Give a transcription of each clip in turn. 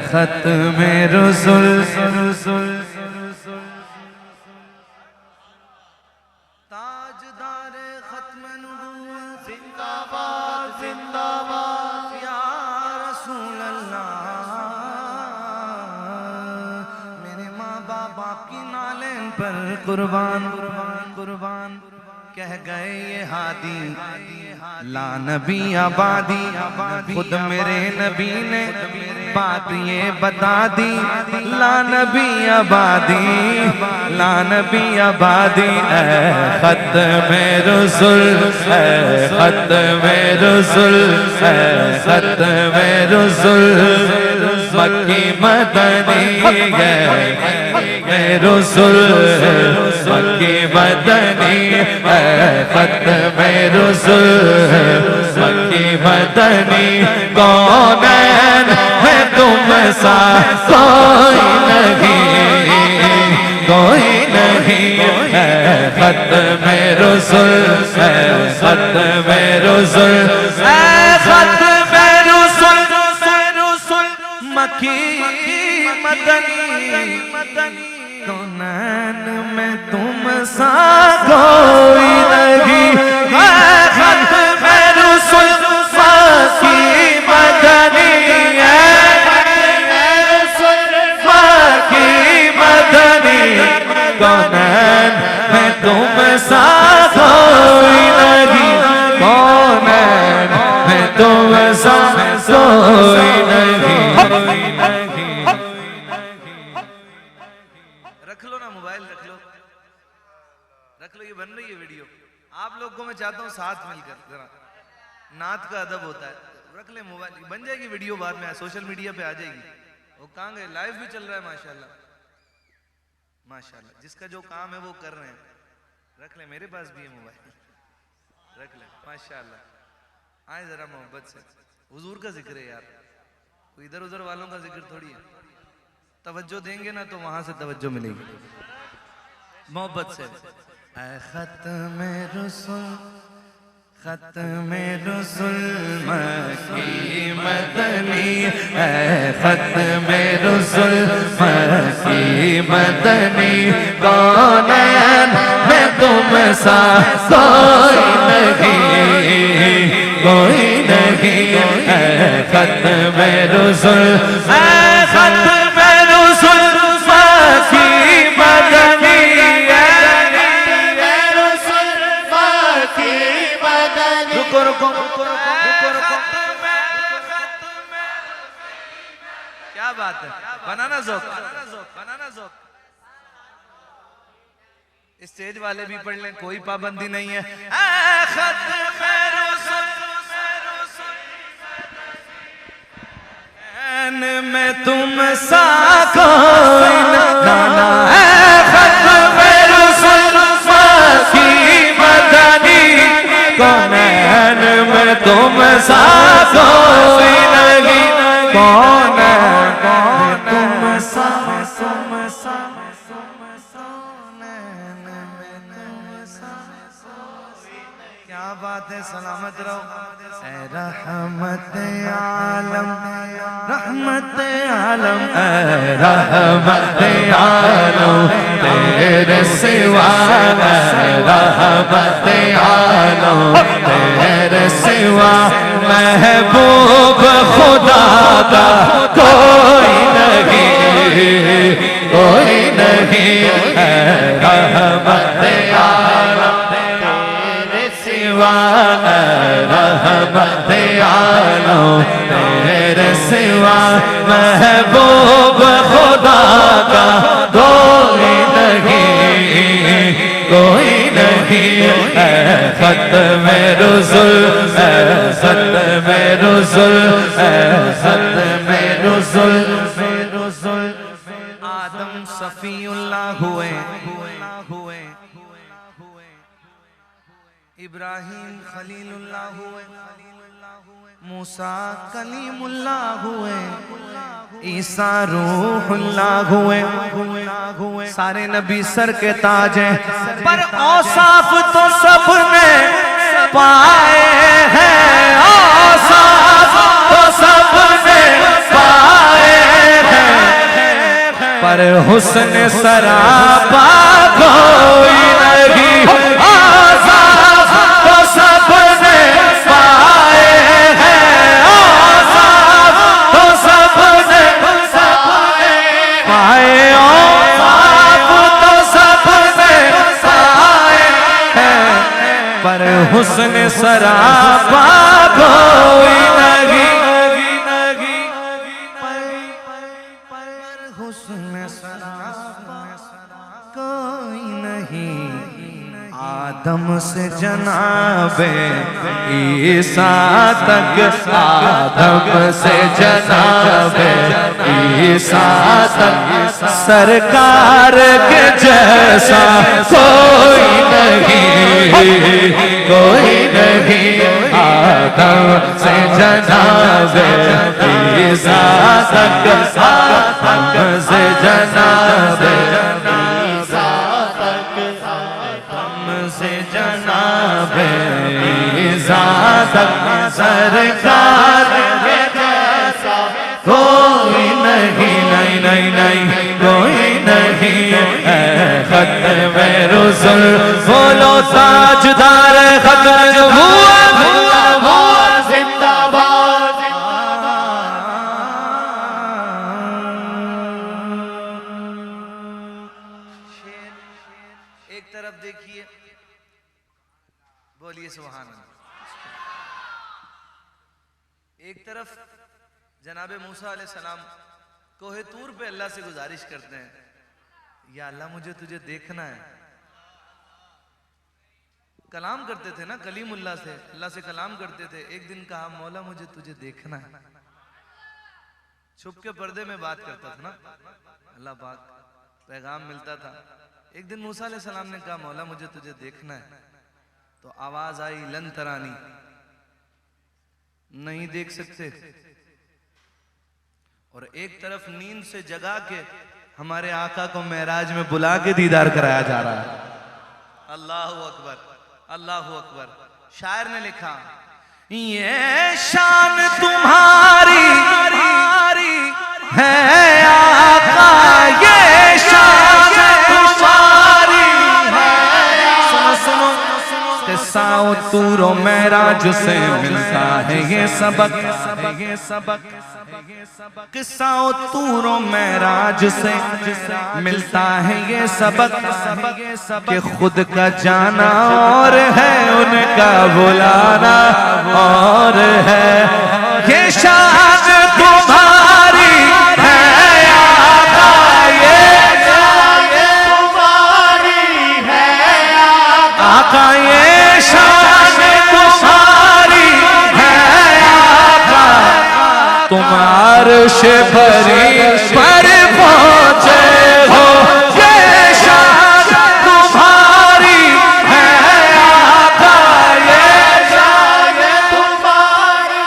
ختم رسل تاجدار ختم نبوت زندہ باد زندہ باد یا رسول اللہ میرے ماں باپ آپ کی نالین پر قربان قربان کہہ گئے یہ ہادی لا نبی آبادی خود میرے نبی نے بات یہ بتا دی لا نبی آبادی لا نبی آبادی اے ختم رسل اے ختم رسل اے ختم رسل مکی مدنی ہے رسل مکی مدنی اے ختم رسل مکی مدنی کونین میں تم سا کوئی نہیں اے ختم رسل اے ختم رسل اے ختم رسل مکی مدنی کونین میں تم سا کوئی نہیں اے ختم رسل مکی مدنی اے مکی مدنی کونین میں تم سا کوئی نہیں کونین میں تم سا کوئی نہیں رکھ لو نا موبائل رکھ لو یہ بن رہی ہے ویڈیو آپ لوگ کو میں چاہتا ہوں ساتھ مل کر ذرا نعت کا ادب ہوتا ہے رکھ لیں موبائل بن جائے گی ویڈیو بعد میں سوشل میڈیا پہ آ جائے گی وہ کہاں گئے لائیو بھی چل رہا ہے ماشاءاللہ ماشاءاللہ جس کا جو کام ہے وہ کر رہے ہیں رکھ لیں میرے پاس بھی ہے موبائل رکھ لیں ماشاءاللہ آئیں ذرا محبت سے حضور کا ذکر ہے یار کوئی ادھر ادھر والوں کا ذکر تھوڑی ہے توجہ دیں گے نا تو وہاں سے توجہ ملے گی محبت سے اے ختم رسل مکی مدنی اے ختم رسل مکی مدنی کونین میں تم سا کوئی نہیں اے ختم رسل اے ختم رسل مکی مدنی کیا بات ہے بنانا ذوق اسٹیج والے بھی پڑھ لیں کوئی پابندی نہیں ہے اے ختم رسل میں تم سا کوئی نانا اے ختم رسل مکی مدنی کونین میں تم سا کوئی نہیں کونین میں تم سا کیا بات ہے سلامت رہو اے رحمت عالم رحمت عالم اے رحمت عالم تیرے سوا اے رحمت عالم تیرے سوا محبوب خدا کا کوئی نہیں اے رحمت عالم تیرے سوا اے رحمت عالم تیرے سوا محبوب خدا کا کوئی نہیں اے ختم رسل اے ختم رسل اے ختم رسل آدم صفی اللہ ہوئے ابراہیم خلیل اللہ ہوئے موسیٰ کلیم اللہ ہوئے عیسیٰ روح اللہ ہوئے سارے نبی سر کے تاج ہیں پر اوصاف تو سب نے پائے ہیں اوصاف تو سب نے پائے پر حسن سراپا کوئی نہیں، آزاد تو سب نے پائے ہیں، آزاد تو سب نے پائے، آزاد تو سب نے پائے ہیں، پر حسن سراپا کوئی نہیں، آدم سے جناب عیسیٰ تک، آدم سے جناب عیسیٰ تک، سرکار کے جیسا کوئی نہیں، کوئی نہیں، آدم سے جناب عیسیٰ تک، آدم سے جناب سرکار کے جیسا کوئی نہیں، نہیں نہیں نہیں کوئی نہیں، اے ختم رسل بولو تاجدار ختم نبوت زندہ باد۔ ایک طرف دیکھیے، بولیے سبحان اللہ، ایک طرف جناب موسیٰ علیہ السلام کوہ طور پہ اللہ سے گزارش کرتے ہیں، یا اللہ مجھے تجھے دیکھنا ہے، کلام کرتے تھے نا کلیم اللہ سے، اللہ سے کلام کرتے تھے، ایک دن کہا مولا مجھے تجھے دیکھنا ہے، چھپ کے پردے میں بات کرتا تھا نا، اللہ پاک پیغام ملتا تھا، ایک دن موسیٰ علیہ السلام نے کہا مولا مجھے تجھے دیکھنا ہے، تو آواز آئی لن ترانی، نہیں دیکھ سکتے، اور ایک طرف نیند سے جگا کے ہمارے آقا کو معراج میں بلا کے دیدار کرایا جا رہا ہے، اللہ اکبر اللہ اکبر۔ شاعر نے لکھا یہ شان تمہاری ہے آقا، یہ شان تمہاری ہے، سنو سنو قصہ طور و معراج سے ملتا ہے یہ سبق، قصہ طور و معراج سے ملتا ہے یہ سبق، کہ خود کا جانا اور ہے ان کا بلانا اور ہے، یہ شان تمہاری ہے آقا، یہ شان تمہاری ہے آقا، یہ شان تمہاری ہے آقا، تم عرش بری پر پہنچے ہو، یہ شان تمہاری ہے آقا، یہ شان تمہاری۔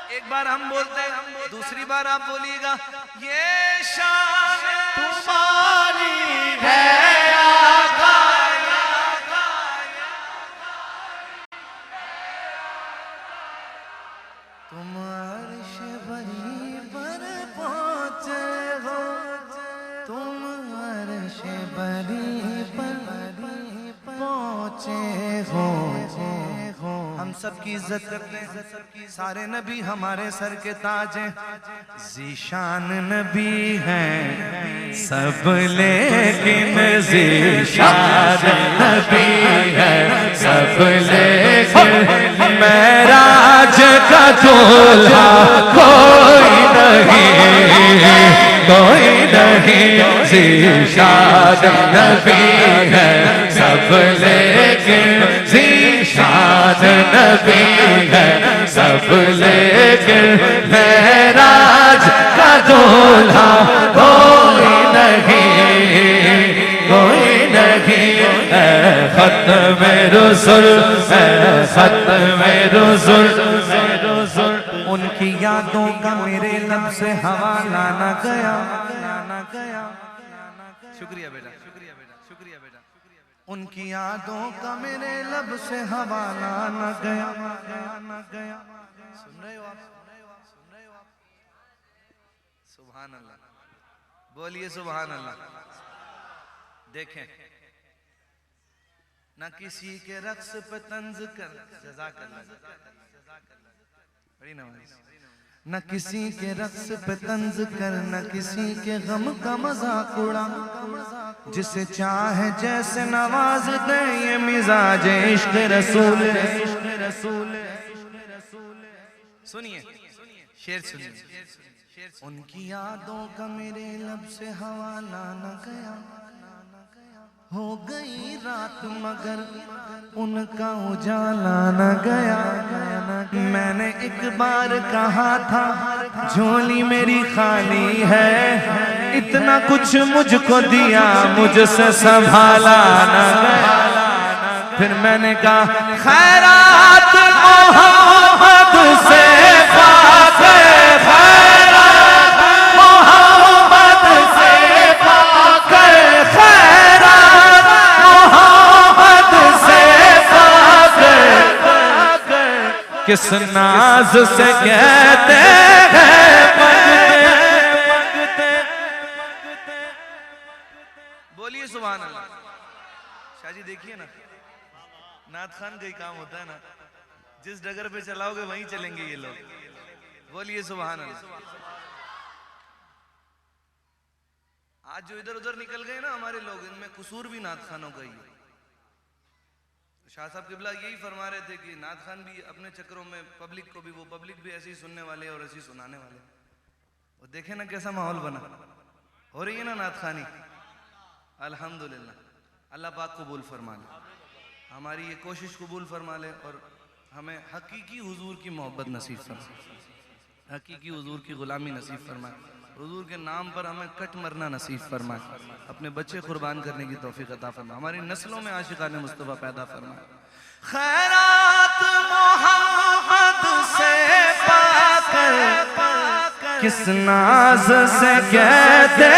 ایک بار ہم بولتے ہیں، دوسری بار آپ بولیے گا، یہ شان تمہاری ہے آقا، تم عرش بری پر پہنچے ہو، تم عرش بری پر پہنچے ہو، ہم سب کی عزت کرتے ہیں، سارے نبی ہمارے سر کے تاج ہیں، ذیشان نبی ہیں سب لیکن ذیشان نبی ہیں سب، لیکن معراج کا دولہا کوئی نہیں، کوئی نہیں، ذیشان نبی ہے سب، لیکن ذیشان نبی ہے سب، لیکن معراج کا دولہا کوئی نہیں، کوئی نہیں، اے ختم رسل، اے ختم رسل، ان کی یادوں کا میرے لب سے حوالہ نہ گیا، شکریہ بیٹا، شکریہ بیٹا، شکریہ بیٹا، ان کی یادوں کا میرے لب سے حوالہ نہ گیا، سن رہے ہو آپ، سبحان اللہ, بولیے سبحان اللہ. دیکھیں نہ کسی کے رقص پہ طنز کر, جزاک اللہ, بڑی نماز. نہ کسی کے رقص پہ طنز کر, نہ کسی کے غم کا مذاق اڑا, جسے چاہے جیسے نواز دے, یہ مزاج عشق رسول ہے. سنیے شعر سنیے. ان کی یادوں کا میرے لب سے حوالہ نہ گیا, ہو گئی رات مگر ان کا اجالا نہ گیا. میں نے ایک بار کہا تھا جھولی میری خالی ہے, اتنا کچھ مجھ کو دیا مجھ سے سنبھالا نہ گیا. پھر میں نے کہا خیرات محمد سے پاک, خیرات محمد سے پاک, خیرات محمد سے پاک, کس ناز سے کہتے ہیں مانگتے. بولیے سبحان اللہ. شاہ جی دیکھیے نا, نعت خان کا ہی کام ہوتا ہے نا, جس ڈگر پہ چلاؤ گے وہیں چلیں گے یہ لوگ. بولیے سبحان اللہ. آج جو ادھر ادھر نکل گئے نا ہمارے لوگ, ان میں قصور بھی نعت خانوں کا ہی ہے. شاہ صاحب قبلہ یہی فرما رہے تھے کہ نعت خان بھی اپنے چکروں میں پبلک کو بھی, وہ پبلک بھی ایسے ہی سننے والے اور ایسے ہی سنانے والے. وہ دیکھیں نا کیسا ماحول بنا, ہو رہی ہے نا نعت خانی. الحمدللہ, اللہ پاک قبول فرما لے, ہماری یہ کوشش قبول فرما لے, اور ہمیں حقیقی حضور کی محبت نصیب فرمائے, حقیقی حضور کی غلامی نصیب فرمائے, حضور کے نام پر ہمیں کٹ مرنا نصیب فرمائے, اپنے بچے قربان کرنے کی توفیق عطا فرمائے, ہماری نسلوں میں عاشقان مصطفیٰ پیدا فرمائے. خیرات محمد سے پاک, کس ناز سے کہتے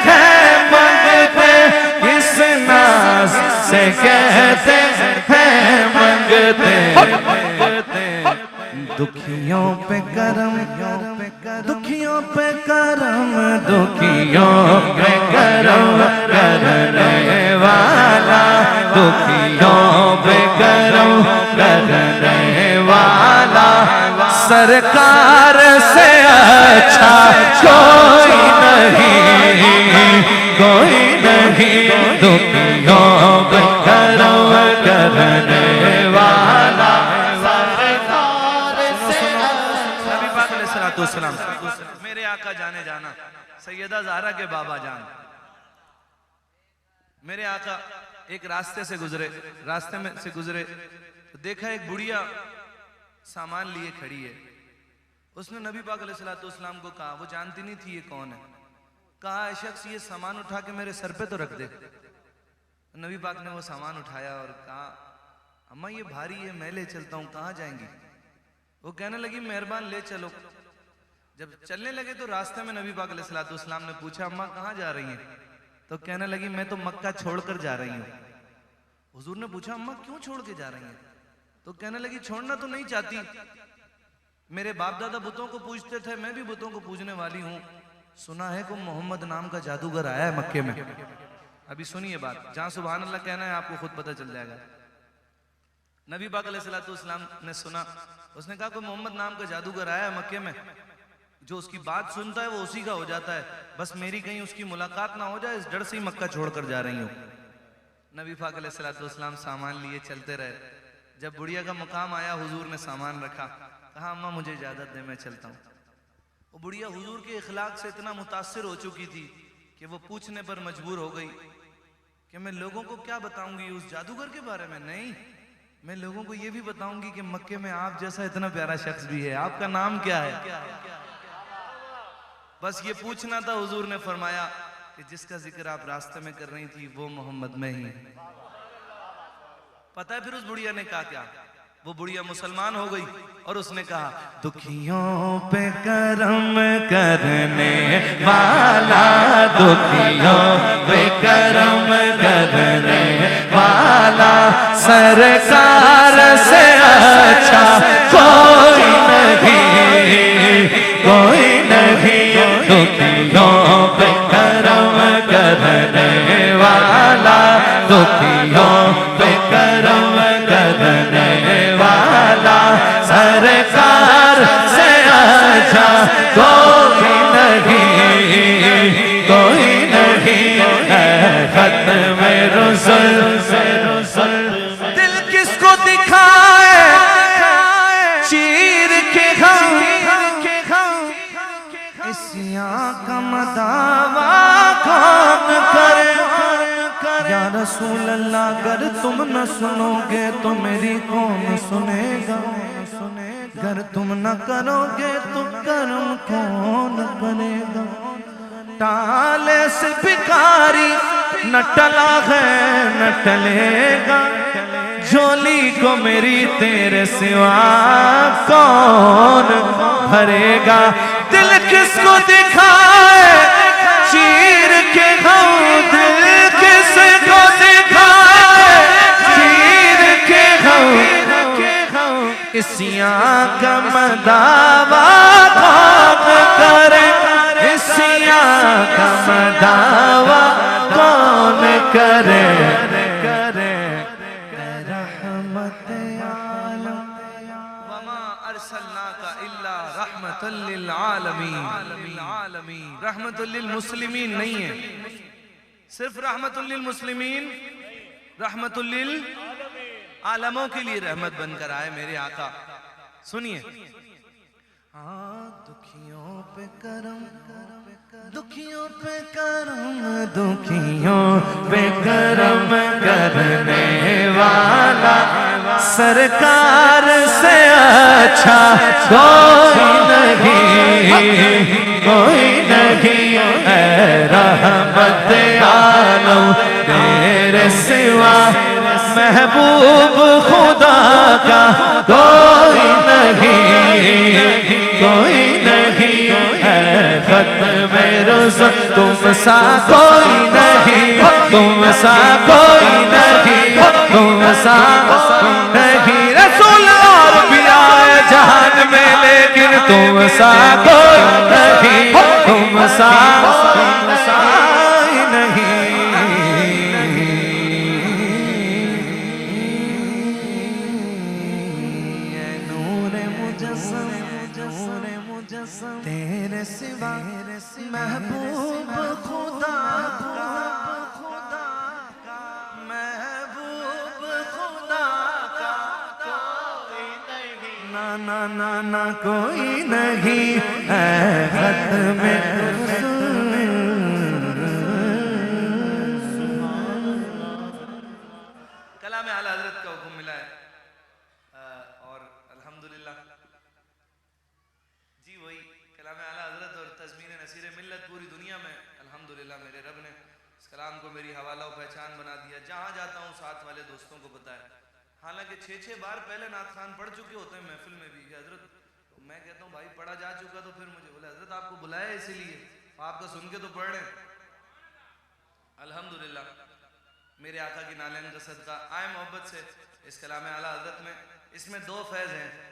ہیں منگتے, کس ناز سے کہتے ہیں منگتے. دکھیوں پہ کرم, دکھیوں پہ کرم, دکھیوں پہ کرم کرنے والا, دکھیوں پہ کرم کرنے والا, سرکار سے اچھا کوئی نہیں, کوئی نہیں, دکھیوں پہ کرم کرنے والا. میرے آقا جانے جانا سیدہ زہرا کے بابا جان, میرے آقا ایک راستے سے گزرے, راستے میں سے گزرے تو دیکھا ایک بڑھیا سامان لیے کھڑی ہے. اس نے نبی پاک علیہ السلام کو کہا, وہ جانتی نہیں تھی یہ کون ہے, کہا اے شخص یہ سامان اٹھا کے میرے سر پہ تو رکھ دے. نبی پاک نے وہ سامان اٹھایا اور کہا اماں یہ بھاری ہے, میں لے چلتا ہوں, کہاں جائیں گی؟ وہ کہنے لگی مہربان لے چلو. جب چلنے لگے تو راستے میں نبی پاک علیہ السلام نے پوچھا اماں کہاں جا رہی ہیں؟ تو کہنے لگی میں تو مکہ چھوڑ کر جا رہی ہوں. حضور نے پوچھا اماں کیوں چھوڑ کے جا رہی ہیں؟ تو کہنے لگی چھوڑنا تو نہیں چاہتی, میرے باپ دادا بتوں کو پوجتے تھے, میں بھی بتوں کو پوجنے والی ہوں, سنا ہے کہ محمد نام کا جادوگر آیا ہے مکے میں. ابھی سنیے بات, جہاں سبحان اللہ کہنا ہے آپ کو خود پتہ چل جائے گا. نبی پاک علیہ السلام نے سنا, اس نے کہا کہ محمد نام کا جادوگر آیا ہے مکے میں, جو اس کی بات سنتا ہے وہ اسی کا ہو جاتا ہے, بس میری کہیں اس کی ملاقات نہ ہو جائے اس ڈر سے ہی مکہ چھوڑ کر جا رہی ہوں. نبی پاک علیہ السلام سامان لیے چلتے رہے. جب بڑھیا کا مقام آیا حضور نے سامان رکھا, کہا اماں مجھے اجازت دے میں چلتا ہوں. وہ بڑھیا حضور کے اخلاق سے اتنا متاثر ہو چکی تھی کہ وہ پوچھنے پر مجبور ہو گئی کہ میں لوگوں کو کیا بتاؤں گی اس جادوگر کے بارے میں؟ نہیں, میں لوگوں کو یہ بھی بتاؤں گی کہ مکے میں آپ جیسا اتنا پیارا شخص بھی ہے, آپ کا نام کیا ہے؟ بس یہ پوچھنا تھا. حضور نے فرمایا کہ جس کا ذکر آپ راستے میں کر رہی تھی وہ محمد میں ہی. پتہ ہے پھر اس بڑھیا نے کہا کیا؟ وہ بڑھیا مسلمان ہو گئی اور اس نے کہا دکھیوں پہ کرم کرنے والا, دکھیوں پہ کرم کرنے والا, سرکار سے اچھا کوئی نہیں, کوئی نہیں, دکھیوں اسیاں کا مداوا کون کرے یا رسول اللہ اگر تم نہ سنو گے تو میری کون سنے گا اگر تم نہ کرو گے تو کرم کون کرے گا ٹالے سے بھکاری نہ ٹلا ہے نہ ٹلے گا جھولی کو میری تیرے سوا کون بھرے گا دل کس کو دکھائے چیر کے غم دل کس کو دکھائے چیر کے غم اسیاں کا مداوا کون کرے اسیاں کا مداوا کون کرے رحمت للعالمین رحمت للمسلمین نہیں ہے صرف رحمت للمسلمین رحمت للعالموں کے لیے رحمت بن کر آئے میرے آقا سنیے دکھیوں پہ کرم دکھیوں پہ کرم دکھیوں پہ کرم کرنے والا سرکار سے اچھا کوئی نہیں اے رحمت عالم تیرے سوا محبوب خدا کا کوئی نہیں ہے ختم رسل تم سا کوئی نہیں تم سا کوئی نہیں تم سا نہیں رسول اور بھی آئے جہان میں لیکن تم سا کوئی نہیں تم سا نہیں تیرے سوا محبوب خدا کا محبوب خدا کا نا کوئی نہیں اے ختم کلام اعلی حضرت کا حکم ملا ہے اور الحمدللہ جی وہی کلام اعلی حضرت اور تضمین نصیر ملت پوری دنیا میں الحمدللہ میرے رب نے اس کلام کو میری حوالہ و پہچان بنا دیا جہاں جاتا ہوں ساتھ والے دوستوں کو بتایا حالانکہ 6 بار پہلے نعت خوان پڑھ چکے ہوتے ہیں محفل میں بھی کہ حضرت میں کہتا ہوں بھائی پڑھا جا چکا تو پھر مجھے بولے حضرت آپ کو بلایا اسی لیے آپ کا سن کے تو پڑھ رہے ہیں الحمدللہ میرے آقا کی نالین کا صدقہ آئے محبت سے اس کلام اعلی حضرت میں اس میں 2 فیض ہیں